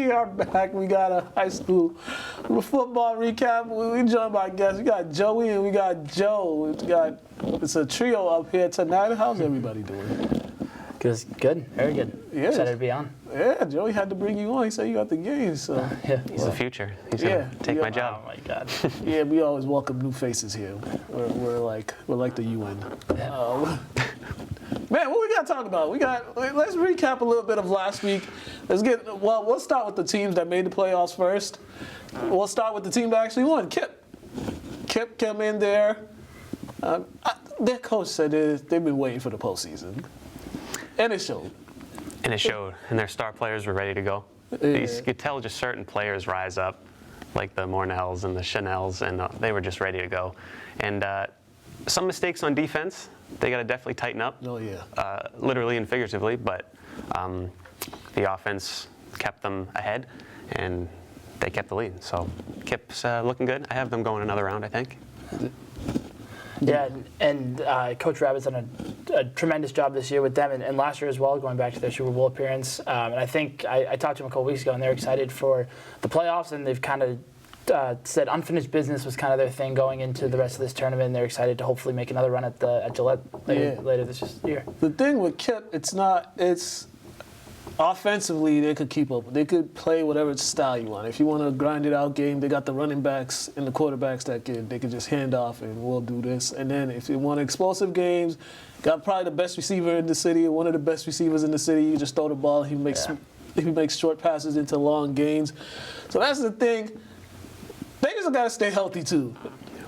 We are back. We got a high school football recap. We joined by guests. We got Joey and we got Joe. It's a trio up here tonight. How's everybody doing? Good. Very good. Yeah. Excited to be on. Yeah, Joey had to bring you on. He said you got the game. So Yeah. He's the future. He's gonna take my job. Oh my God. yeah, we always welcome new faces here. We're like the UN. Man, what we got to talk about? Let's recap a little bit of last week. We'll start with the teams that made the playoffs first. We'll start with the team that actually won, Kip. Kip came in there. Their coach said they've been waiting for the postseason. And it showed. And their star players were ready to go. Yeah. You could tell just certain players rise up, like the Mornells and the Chanels, and they were just ready to go. And some mistakes on defense. They got to definitely tighten up. Oh, yeah. Literally and figuratively, but the offense kept them ahead, and they kept the lead. So Kip's looking good. I have them going another round, I think. Yeah, and Coach Rabbit's done a tremendous job this year with them, and last year as well, going back to their Super Bowl appearance. And I think I talked to them a couple weeks ago, and they're excited for the playoffs, and they've kind of said unfinished business was kind of their thing going into the rest of this tournament. And they're excited to hopefully make another run at Gillette later this year. The thing with Kip, it's offensively they could keep up. They could play whatever style you want. If you want to grind it out game, they got the running backs and the quarterbacks they could just hand off and we'll do this. And then if you want explosive games, got probably the best receiver in the city, one of the best receivers in the city. You just throw the ball, he makes short passes into long gains. So that's the thing. They just got to stay healthy too.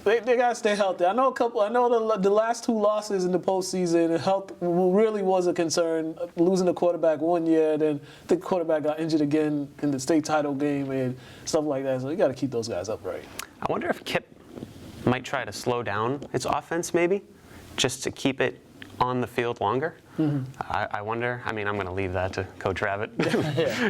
They got to stay healthy. I know the last two losses in the postseason, health really was a concern. Losing the quarterback one year, then the quarterback got injured again in the state title game and stuff like that. So you got to keep those guys upright. I wonder if Kip might try to slow down its offense maybe, just to keep it on the field longer. Mm-hmm. I wonder. I mean, I'm going to leave that to Coach Rabbit,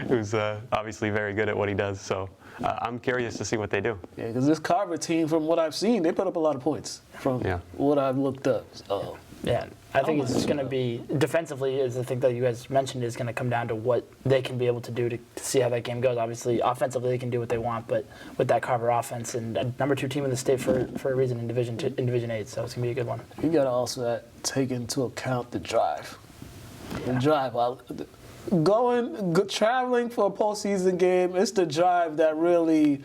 who's obviously very good at what he does. So I'm curious to see what they do. Yeah, because this Carver team, from what I've seen, they put up a lot of points from what I've looked up. So. Yeah, I think it's going to be defensively. Is the thing that you guys mentioned is going to come down to what they can be able to do to see how that game goes. Obviously, offensively they can do what they want, but with that Carver offense and a number 2 team in the state for a reason in Division 8, so it's going to be a good one. You got to also take into account the drive. The drive. Traveling for a postseason game, it's the drive that really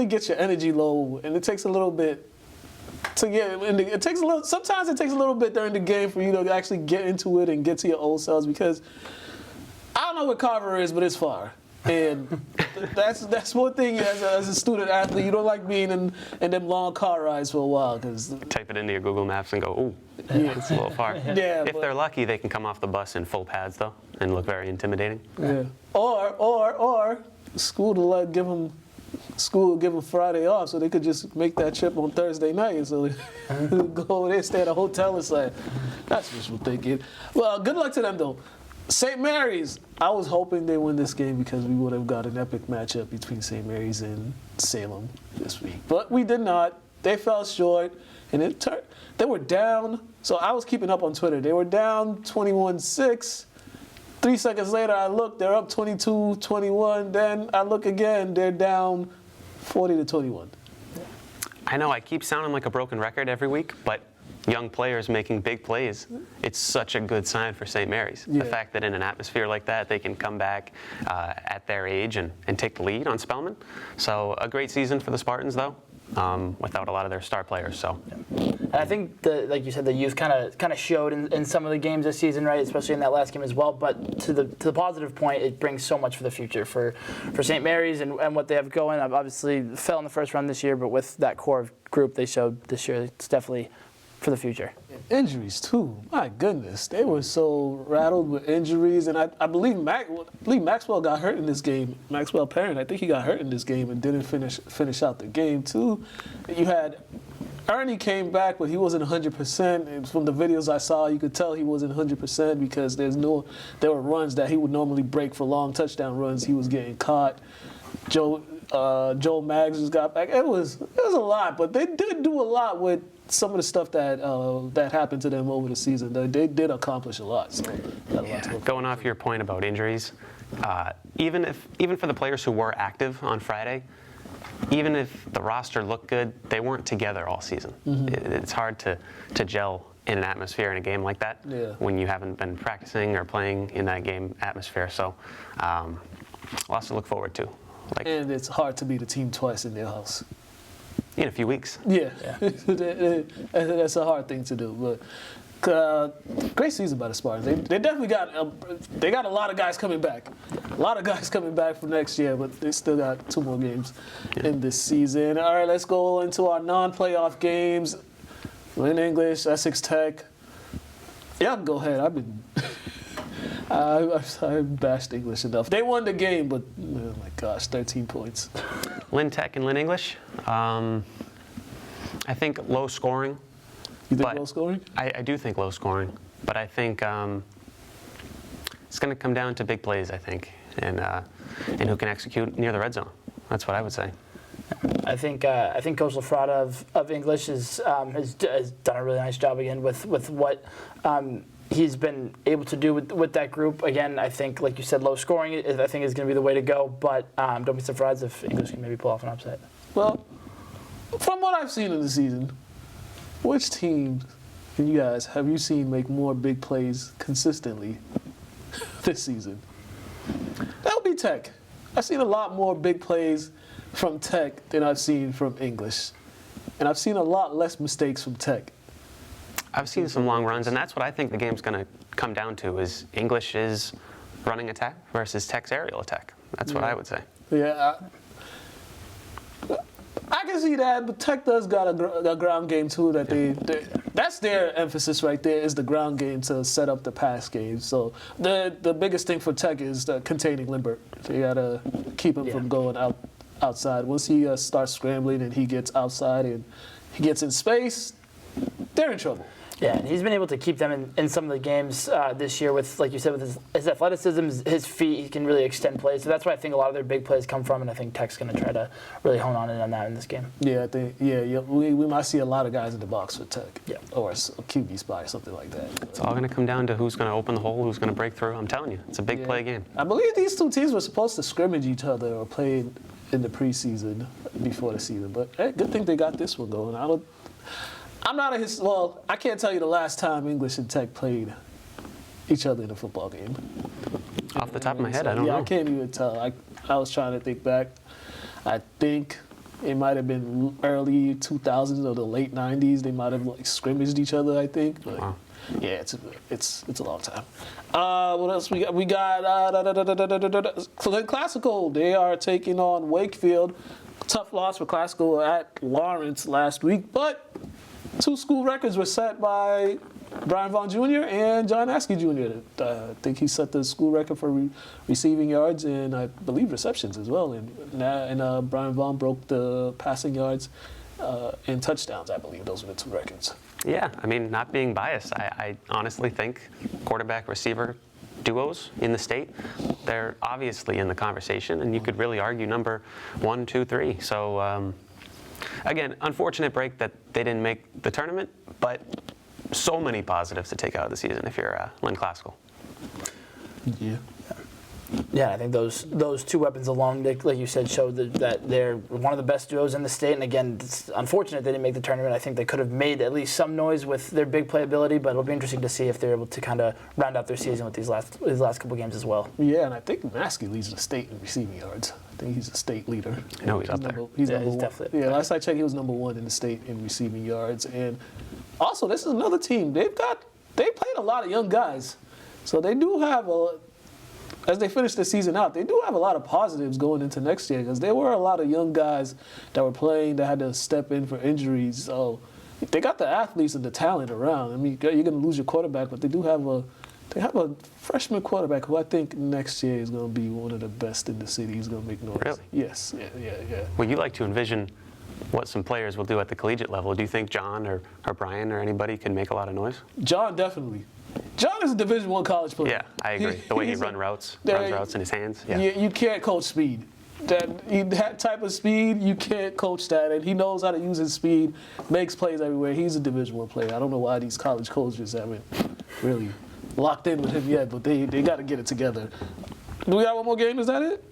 gets your energy low, and it takes a little bit. Sometimes it takes a little bit during the game for you to actually get into it and get to your old selves, because I don't know what Carver is, but it's far. And that's one thing as a student athlete, you don't like being in them long car rides for a while. Cause type it into your Google Maps and go, ooh, it's a little far. Yeah, if they're lucky, they can come off the bus in full pads though and look very intimidating. Yeah. Or school to give them Friday off so they could just make that trip on Thursday night. So they go over there, stay at a hotel and say, that's wishful thinking. Well, good luck to them though. St. Mary's, I was hoping they win this game because we would have got an epic matchup between St. Mary's and Salem this week. But we did not. They fell short, and they were down. So I was keeping up on Twitter. They were down 21-6. 3 seconds later, I look, they're up 22-21. Then I look again, they're down 40-21. I know I keep sounding like a broken record every week, but young players making big plays, it's such a good sign for St. Mary's. Yeah. The fact that in an atmosphere like that, they can come back at their age and take the lead on Spelman. So a great season for the Spartans, though, without a lot of their star players. So, and I think, like you said, the youth kind of showed in some of the games this season, right? Especially in that last game as well. But to the positive point, it brings so much for the future for St. Mary's and what they have going. I've obviously fell in the first round this year, but with that core group they showed this year, it's definitely for the future. Injuries too. My goodness, they were so rattled with injuries, and I believe Maxwell got hurt in this game. Maxwell Parent, I think he got hurt in this game and didn't finish out the game too. You had Ernie came back, but he wasn't 100%. And from the videos I saw, you could tell he wasn't 100% because there were runs that he would normally break for long touchdown runs. He was getting caught. Joe Maggs just got back. It was a lot, but they did do a lot with some of the stuff that happened to them over the season. They did accomplish a lot. So going off your point about injuries, even for the players who were active on Friday, even if the roster looked good, they weren't together all season. It's hard to gel in an atmosphere in a game like that when you haven't been practicing or playing in that game atmosphere. So lots to look forward to. And it's hard to beat a team twice in their house. In a few weeks. Yeah. That's a hard thing to do. But great season by the Spartans. They definitely got a lot of guys coming back. A lot of guys coming back for next year, but they still got 2 more games in this season. All right, let's go into our non-playoff games. Lynn English, Essex Tech. Y'all can go ahead. I bashed English enough. They won the game, but oh my gosh, 13 points. Lynn Tech and Lynn English. I think low scoring. You think low scoring? I do think low scoring, but I think it's going to come down to big plays, I think, and who can execute near the red zone. That's what I would say. I think Coach Lafrada of English has done a really nice job again with what he's been able to do with that group. Again, I think, like you said, low scoring I think is going to be the way to go, but don't be surprised if English can maybe pull off an upset. Well, from what I've seen in the season, which teams and you guys have you seen make more big plays consistently this season? That would be Tech. I've seen a lot more big plays from Tech than I've seen from English. And I've seen a lot less mistakes from Tech. I've seen some long runs, and that's what I think the game's going to come down to is English is running attack versus Tech's aerial attack. That's what I would say. Yeah, I can see that, but Tech does got a ground game too. That's their emphasis right there is the ground game to set up the pass game. So the biggest thing for Tech is containing Limbert. They gotta keep him from going outside. Once he starts scrambling and he gets outside and he gets in space, they're in trouble. Yeah, and he's been able to keep them in some of the games this year with, like you said, with his athleticism, his feet, he can really extend plays. So that's where I think a lot of their big plays come from, and I think Tech's going to try to really hone on that in this game. Yeah, I think we might see a lot of guys in the box for Tech. Yeah. Or a QB spy or something like that. It's all going to come down to who's going to open the hole, who's going to break through. I'm telling you, it's a big play game. I believe these two teams were supposed to scrimmage each other or play in the preseason before the season, but hey, good thing they got this one going. I can't tell you the last time English and Tech played each other in a football game. Off the top of my head, I don't know. I can't even tell. I was trying to think back. I think it might have been early 2000s or the late 90s. They might have scrimmaged each other, I think. But Wow. yeah, it's a long time. What else we got? We got Flint Classical. They are taking on Wakefield. Tough loss for Classical at Lawrence last week, but 2 school records were set by Brian Vaughn Jr. and John Askey Jr. I think he set the school record for receiving yards and I believe receptions as well. And Brian Vaughn broke the passing yards and touchdowns. I believe those were the 2 records. Yeah, I mean, not being biased, I honestly think quarterback-receiver duos in the state, they're obviously in the conversation, and you could really argue number 1, 2, 3. So, again, unfortunate break that they didn't make the tournament, but so many positives to take out of the season if you're Lynn Classical. Yeah. Yeah, I think those 2 weapons alone, like you said, showed that they're one of the best duos in the state. And again, it's unfortunate they didn't make the tournament. I think they could have made at least some noise with their big playability, but it'll be interesting to see if they're able to kind of round out their season with these last couple games as well. Yeah, and I think Maskey leads the state in receiving yards. I think he's a state leader. I know he's up there. He's Yeah, number he's one. definitely- Yeah, last I checked, he was number 1 in the state in receiving yards. And also, this is another team. They played a lot of young guys, so they do have as they finish the season out, they do have a lot of positives going into next year because there were a lot of young guys that were playing that had to step in for injuries. So they got the athletes and the talent around. I mean, you're going to lose your quarterback, but they have a freshman quarterback who I think next year is going to be one of the best in the city. He's going to make noise. Really? Yes. Yeah. Well, you like to envision what some players will do at the collegiate level. Do you think John or Brian or anybody can make a lot of noise? John definitely. John is a Division I college player. Yeah, I agree. The way he runs routes in his hands. Yeah. You can't coach speed. That type of speed, you can't coach that. And he knows how to use his speed, makes plays everywhere. He's a Division I player. I don't know why these college coaches haven't really locked in with him yet, but they got to get it together. Do we have one more game? Is that it?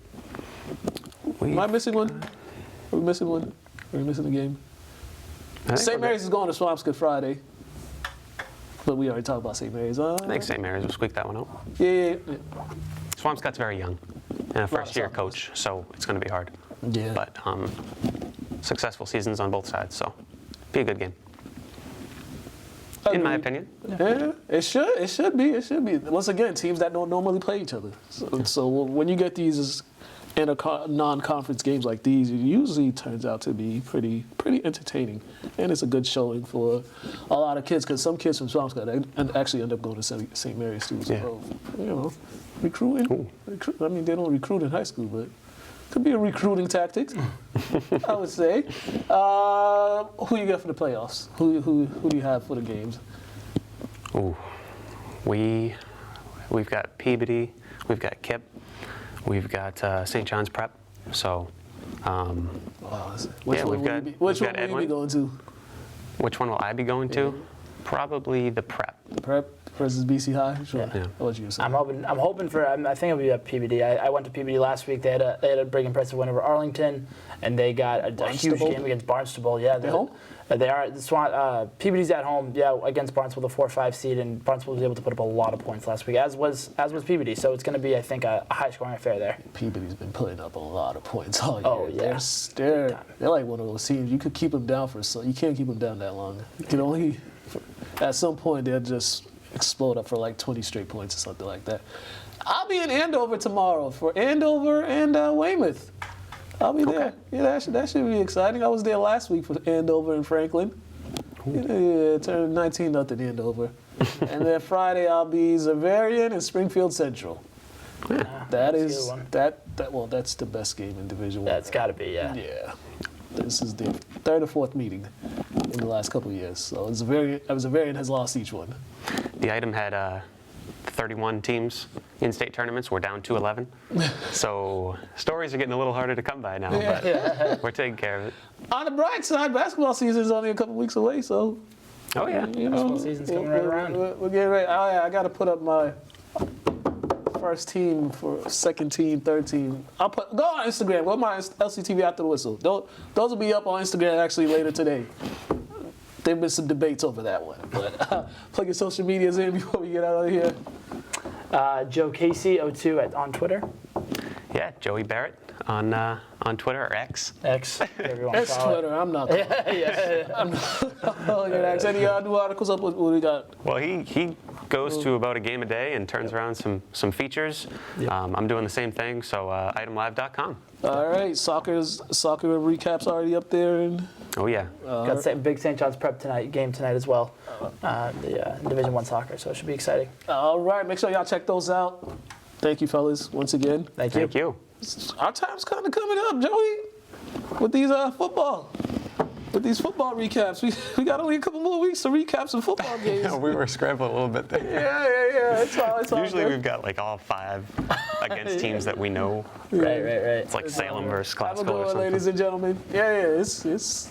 We- Am I missing one? Are we missing one? Are we missing a game? I think St. we're Mary's is going to Swampscott Friday. But we already talked about St. Mary's. good. I think St. Mary's will squeak that one out. Yeah. Swampscott's very young and a first-year sophomores. coach, so it's going to be hard. Yeah. But successful seasons on both sides, so be a good game, in my opinion. Yeah, it should be. Once again, teams that don't normally play each other. So when you get these non-conference games like these, it usually turns out to be pretty entertaining, and it's a good showing for a lot of kids. Because some kids from Swampscott actually end up going to St. Mary's too. So recruiting. I mean, they don't recruit in high school, but could be a recruiting tactic, I would say. Who you got for the playoffs? Who do you have for the games? Ooh, we've got Peabody, we've got Kip, we've got St. John's Prep. So, Which one will you be going to? Which one will I be going to? Probably the Prep. Prep versus BC High. Sure. Yeah. What you saying? I'm hoping for. I think it'll be a PBD. I went to PBD last week. They had a big impressive win over Arlington, and they got a huge game against Barnstable. Yeah, They home? They are. PBD's at home. Yeah, against Barnstable, the 4-5 seed, and Barnstable was able to put up a lot of points last week, as was PBD. So it's going to be, I think, a high-scoring affair there. Peabody's been putting up a lot of points all year. Oh, yeah. They're like one of those teams. You could keep them down you can't keep them down that long. You can only, at some point, they'll just explode up for like 20 straight points or something like that. I'll be in Andover tomorrow for Andover and Weymouth. I'll be there. Yeah, that should be exciting. I was there last week for Andover and Franklin. Yeah, it turned 19-0 Andover. And then Friday I'll be Xaverian and Springfield Central. That's the best game in Division 1. That's got to be, yeah. Yeah. This is the third or fourth meeting in the last couple of years. So Xaverian has lost each one. The item had 31 teams in state tournaments. We're down to 11. So stories are getting a little harder to come by now, but we're taking care of it. On the bright side, basketball season is only a couple weeks away, so Oh, yeah. Basketball season's coming right around. We're getting ready. Oh, yeah, I got to put up my first team for second team, third team. Go on Instagram. Go on my LCTV After the Whistle. Those will be up on Instagram actually later today. There've been some debates over that one. But plug your social medias in before we get out of here. Joe Casey 02 on Twitter. Yeah, Joey Barrett on Twitter or X. X. Everyone It's Twitter. I'm not. I'm not calling it X. Any new articles up? What do we got? Well, he goes to about a game a day and turns around some features. Yep. I'm doing the same thing, so itemlive.com. All right, soccer recaps already up there, and Oh, yeah. Got big St. John's Prep game tonight as well. The Division 1 soccer, so it should be exciting. all right. Make sure y'all check those out. Thank you, fellas, once again. Thank you. Thank you. Our time's kind of coming up, Joey, with these football recaps. We got only a couple more weeks to recap some football games. Yeah, we were scrambling a little bit there. Yeah. It's all Usually good. we've got like all 5 against teams that we know. Right. It's like Salem versus Have a Glasgow good or one, something. ladies and gentlemen. Yeah. It's